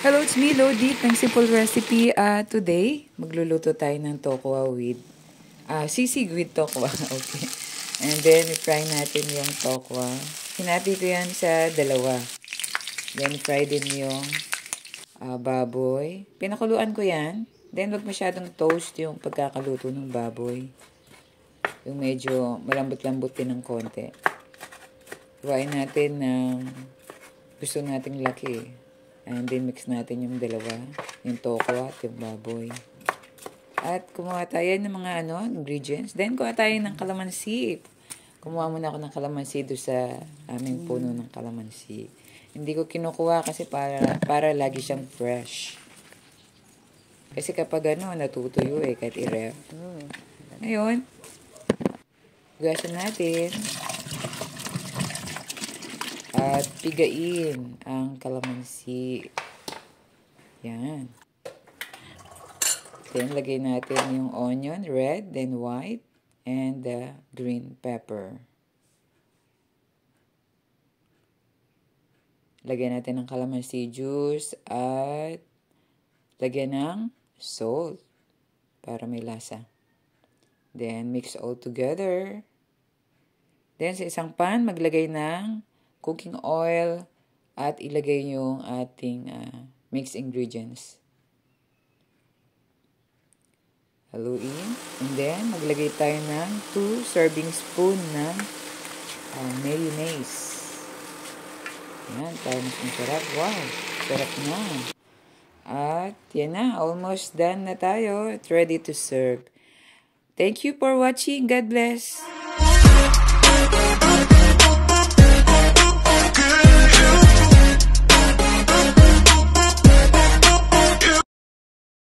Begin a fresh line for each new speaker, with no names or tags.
Hello, it's me, Lodi. Thanks Simple Recipe. Today, magluluto tayo ng tokwa with, sisig with tokwa. Okay. And then, i-fry natin yung tokwa. Hinati ko yan sa dalawa. Then, fry din yung baboy. Pinakuluan ko yan. Then, wag masyadong toast yung pagkakaluto ng baboy. Yung medyo malambot-lambot din ng konti. Kuhain natin ng gusto nating laki. And then, mix natin yung dalawa. Yung tokwa at yung baboy. At kumuha tayo ng mga ingredients. Then, kuha tayo ng kalamansi. Kumuha muna ako ng kalamansi doon sa aming puno ng kalamansi. Hindi ko kinukuha kasi para lagi siyang fresh. Kasi kapag natutuyo kahit i-ref. Ngayon, hugasan natin. At pigain ang kalamansi. Yan. Then, lagay natin yung onion, red, then white, and the green pepper. Lagyan natin ng kalamansi juice at lagyan ng salt para may lasa. Then, mix all together. Then, sa isang pan, maglagay ng cooking oil at ilagay yung ating mixed ingredients. Haluin. And then, maglagay tayo ng 2 serving spoon ng mayonnaise. Yan, para mas masarap. Wow, sarap na. At yan na, almost done na tayo. It's ready to serve. Thank you for watching. God bless.